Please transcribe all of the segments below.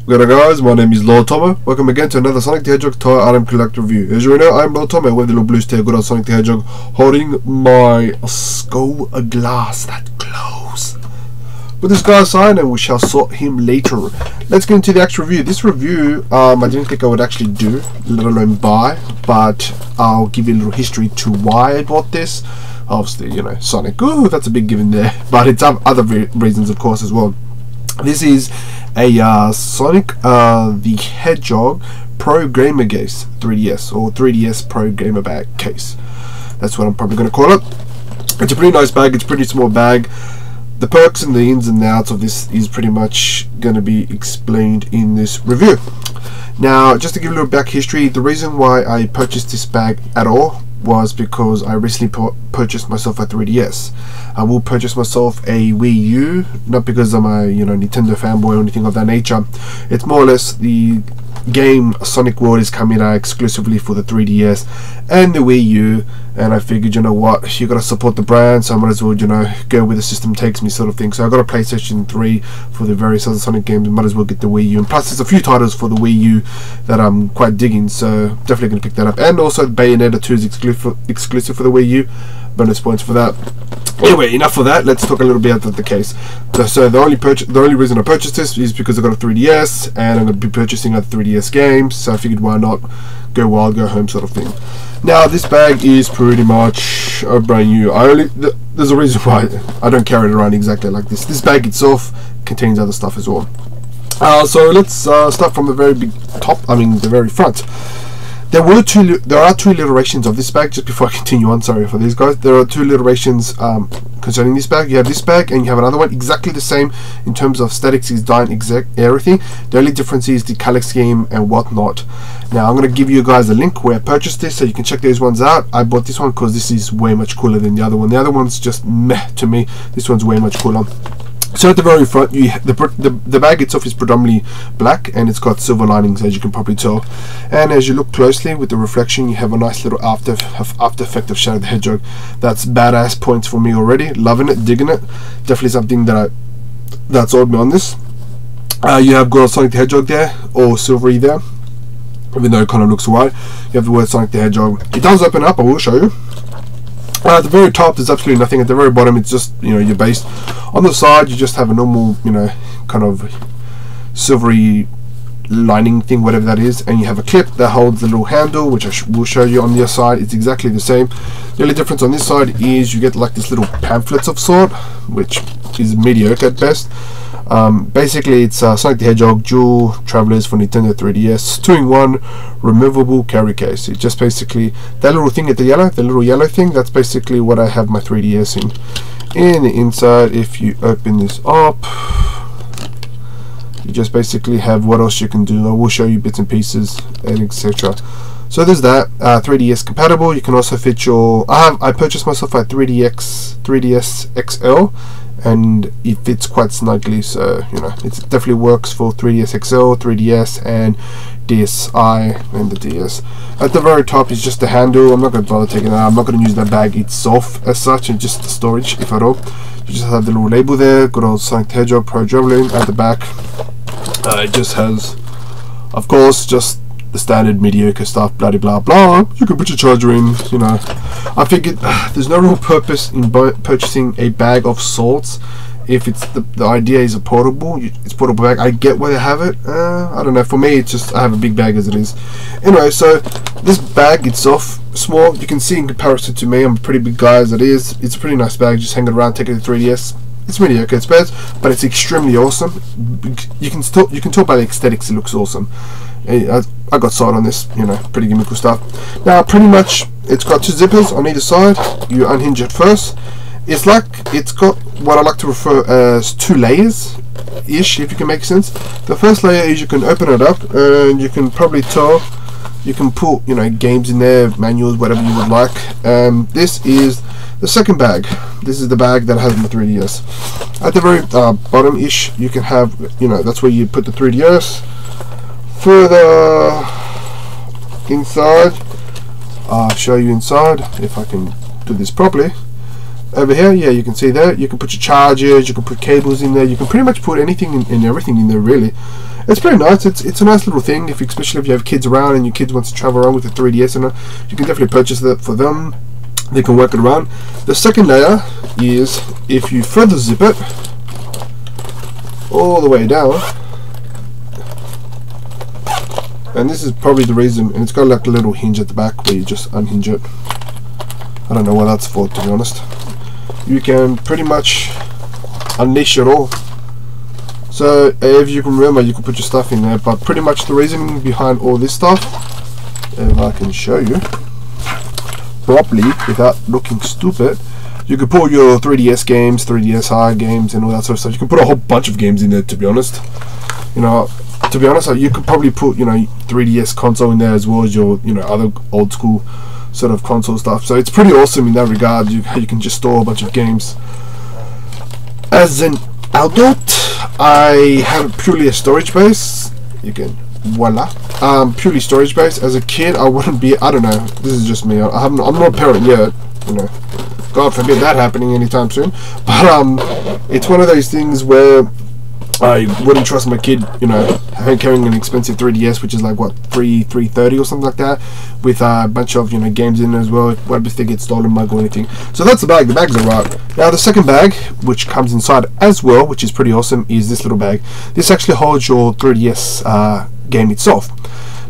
G'day guys, my name is Lord Tomo. Welcome again to another Sonic the Hedgehog toy item collect review. As you already know, I'm Lord Tomo with the little blue sticker, good old Sonic the Hedgehog, holding my skull glass that glows. Put this guy aside and we shall sort him later. Let's get into the actual review. This review, I didn't think I would actually do, let alone buy, but I'll give you a little history to why I bought this. Obviously, you know, Sonic, ooh, that's a big given there, but it's other reasons of course as well. This is a Sonic the Hedgehog Pro Gamer Case 3DS, or 3DS Pro Gamer Bag Case. That's what I'm probably going to call it. It's a pretty nice bag, it's a pretty small bag. The perks and the ins and outs of this is pretty much going to be explained in this review. Now, just to give a little back history, the reason why I purchased this bag at all was because I recently purchased myself a 3DS. I will purchase myself a Wii U, not because I'm a Nintendo fanboy or anything of that nature. It's more or less the game Sonic World is coming out exclusively for the 3DS and the Wii U, and I figured, you know what, you gotta support the brand, so I might as well, go where the system takes me, sort of thing. So I got a PlayStation 3 for the various other Sonic games, might as well get the Wii U, and plus there's a few titles for the Wii U that I'm quite digging, so definitely gonna pick that up. And also Bayonetta 2 is exclusive for the Wii U, bonus points for that. Anyway, enough of that. Let's talk a little bit about the case. So the only reason I purchased this is because I got a 3DS and I'm going to be purchasing other 3DS games, so I figured why not go wild, go home, sort of thing. Now this bag is pretty much brand new. There's a reason why I don't carry it around exactly like this. This bag itself contains other stuff as well. So let's start from the very big top. The very front. There are two iterations of this bag. Just before I continue on, sorry for these guys, there are two iterations concerning this bag. You have this bag and you have another one exactly the same in terms of aesthetics, design, everything. The only difference is the color scheme and whatnot. Now I'm going to give you guys a link where I purchased this so you can check those ones out. I bought this one because this is way much cooler than the other one. The other one's just meh to me. This one's way much cooler. So at the very front, the bag itself is predominantly black and it's got silver linings, as you can probably tell. And as you look closely with the reflection, you have a nice little after effect of Shadow the Hedgehog. That's badass points for me already. Loving it, digging it. Definitely something that sold me on this. You have got Sonic the Hedgehog there, or silvery there, even though it kind of looks white. You have the word Sonic the Hedgehog. It does open up, I will show you. At the very top there's absolutely nothing. At the very bottom it's just your base. On the side you just have a normal kind of silvery lining thing, whatever that is, and you have a clip that holds the little handle, which I will show you on the other side. It's exactly the same. The only difference on this side is you get like this little pamphlets of sort, which is mediocre at best. Basically it's Sonic the Hedgehog Dual Travelers for Nintendo 3DS 2-in-1 removable carry case. It's just basically that little thing at the little yellow thing. That's basically what I have my 3DS in. In the inside, if you open this up, you just basically have what else you can do. I will show you bits and pieces and etc. So there's that. 3DS compatible. You can also fit your I purchased myself a 3DS XL, and it fits quite snugly, so it definitely works for 3DS XL, 3DS and DSi and the DS. At the very top is just the handle. I'm not going to bother taking that out. I'm not going to use that bag itself as such, and just the storage if at all. You just have the little label there, good old Sonic the Hedgehog Pro Javelin at the back. It just has, of course, just the standard mediocre stuff, blah blah blah. You can put your charger in. I figured there's no real purpose in purchasing a bag of sorts if it's the idea is portable bag. I get why they have it. I don't know, for me it's just I have a big bag as it is. Anyway, so this bag itself, small, you can see in comparison to me, I'm a pretty big guy as it is. It's a pretty nice bag, just hang it around, take it to 3DS. It's mediocre, it's bad, but it's extremely awesome. You can tell by the aesthetics it looks awesome. I got sold on this, pretty gimmickal stuff. Now pretty much it's got two zippers on either side. You unhinge it first. It's got what I like to refer as two layers ish, if you can make sense. The first layer is you can open it up and you can probably tell you can put games in there, manuals, whatever you would like. This is the second bag. This is the bag that has my 3DS. At the very bottom ish you can have that's where you put the 3DS. Further inside, I'll show you inside if I can do this properly. Over here, yeah, you can see that you can put your chargers, you can put cables in there, you can pretty much put anything and everything in there really. it's pretty nice. It's a nice little thing, especially if you have kids around and your kids want to travel around with the 3DS, and you can definitely purchase that for them. They can work it around. The second layer is if you further zip it all the way down, and this is probably the reason, and it's got like a little hinge at the back where you just unhinge it. I don't know what that's for, to be honest. You can pretty much unleash it all. So if you can remember, you can put your stuff in there, but pretty much the reasoning behind all this stuff, if I can show you properly without looking stupid, you can put your 3DS games, 3DSi games, and all that sort of stuff. You can put a whole bunch of games in there, to be honest. You know, to be honest, you could probably put, 3DS console in there as well as your, other old school sort of console stuff. So it's pretty awesome in that regard. You can just store a bunch of games. As an adult, I have purely a storage base. You can, voila, purely storage base. As a kid, I wouldn't be, I don't know, this is just me, I'm not a parent yet, God forbid that happening anytime soon, but it's one of those things where I wouldn't trust my kid, carrying an expensive 3DS, which is like what, $330 or something like that, with a bunch of games in it as well. What if they get stolen, mug or anything? So that's the bag. The bag's alright. Now the second bag, which comes inside as well, which is pretty awesome, is this little bag. This actually holds your 3DS game itself.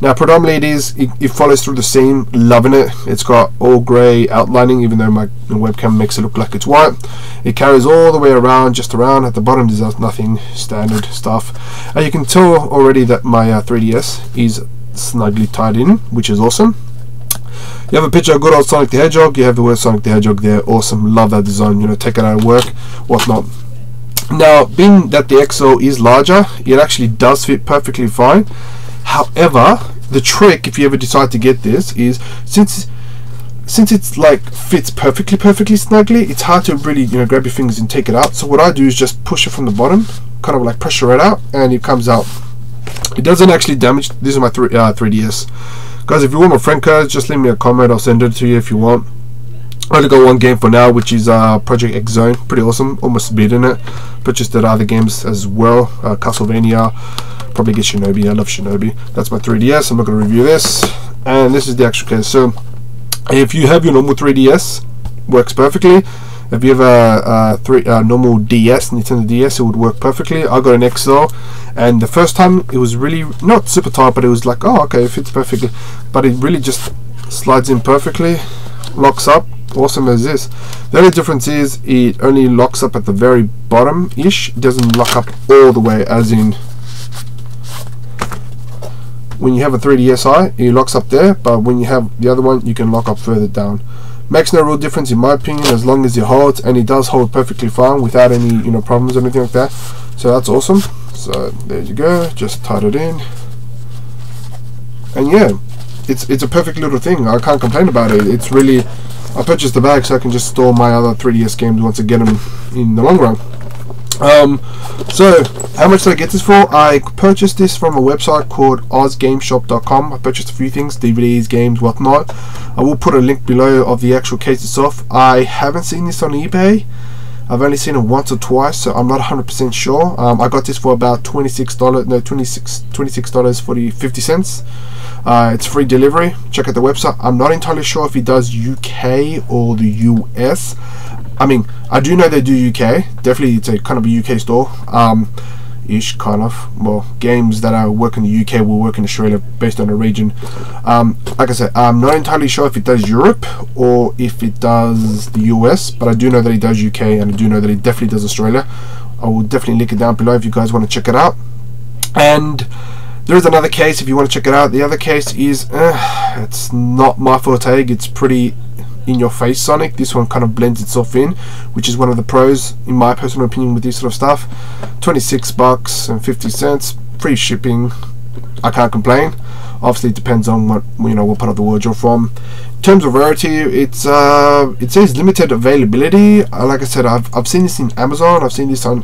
Now predominantly it follows through the seam. Loving it. It's got all grey outlining, even though my webcam makes it look like it's white. It carries all the way around, just around. At the bottom there's nothing, standard stuff. And you can tell already that my 3DS is snugly tied in, which is awesome. You have a picture of good old Sonic the Hedgehog. You have the word Sonic the Hedgehog there. Awesome. Love that design. Take it out of work, whatnot. Now, being that the XO is larger, it actually does fit perfectly fine. However, the trick, if you ever decide to get this, is since it's like fits perfectly snugly, it's hard to really grab your fingers and take it out. So what I do is just push it from the bottom, kind of like pressure it out, and it comes out. It doesn't actually damage. This is my 3DS. Guys, if you want my friend codes, just leave me a comment. I'll send it to you if you want. I only got one game for now, which is Project X Zone. Pretty awesome. Almost beaten it. Purchased the other games as well. Castlevania. Probably get Shinobi. I love Shinobi. That's my 3DS. I'm not going to review this. And this is the actual case. So if you have your normal 3DS, works perfectly. If you have a normal DS, Nintendo DS, it would work perfectly. I got an XL, and the first time it was really not super tight, but it was like, oh, okay, it fits perfectly. But it really just slides in perfectly, locks up, awesome as this. The only difference is it only locks up at the very bottom ish. It doesn't lock up all the way, as in when you have a 3DSi, it locks up there, but when you have the other one, you can lock up further down. Makes no real difference in my opinion, as long as it holds, and it does hold perfectly fine without any problems or anything like that. So that's awesome. So there you go, just tied it in, and yeah, it's a perfect little thing. I can't complain about it. It's really, I purchased the bag so I can just store my other 3DS games once I get them in the long run. So how much did I get this for? I purchased this from a website called ozgameshop.com. I purchased a few things, DVDs, games, whatnot. I will put a link below of the actual case itself. I haven't seen this on eBay. I've only seen it once or twice, so I'm not 100% sure. I got this for about $26, no, $26.50. It's free delivery. Check out the website. I'm not entirely sure if it does UK or the US. I mean, I do know they do UK. Definitely, it's a kind of a UK store. Ish, kind of. Well, games that I work in the UK will work in Australia based on the region. Like I said, I'm not entirely sure if it does Europe or if it does the US, but I do know that it does UK, and I do know that it definitely does Australia. I will definitely link it down below if you guys want to check it out. And there is another case if you want to check it out. The other case is, it's not my forte. It's pretty in your face Sonic. This one kind of blends itself in, which is one of the pros in my personal opinion with this sort of stuff. $26.50, free shipping. I can't complain. Obviously it depends on what what part of the world you're from. In terms of rarity, it says limited availability. Like I said, I've seen this in Amazon. I've seen this on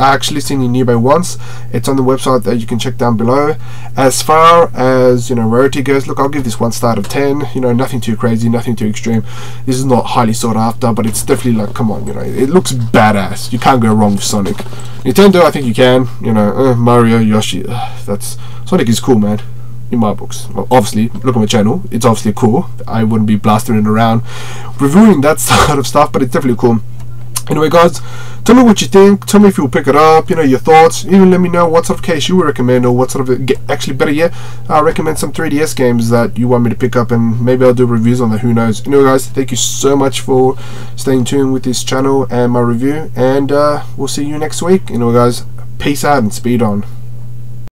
actually seen in eBay once. It's on the website that you can check down below. As far as, you know, rarity goes, look, I'll give this 1 star out of 10. You know, nothing too crazy, nothing too extreme. This is not highly sought after, but it's definitely like, come on, you know, it looks badass. You can't go wrong with Sonic. Nintendo, I think you can. You know, Mario, Yoshi, that's Sonic is cool, man. In my books. Well, obviously, look at my channel, it's obviously cool. I wouldn't be blasting it around reviewing that sort of stuff, but it's definitely cool. Anyway guys, tell me what you think, tell me if you'll pick it up, you know, your thoughts, even let me know what sort of case you would recommend, or what sort of, actually better yet, I'll recommend some 3DS games that you want me to pick up, and maybe I'll do reviews on that, who knows. Anyway guys, thank you so much for staying tuned with this channel and my review, and we'll see you next week. Anyway guys, peace out and speed on.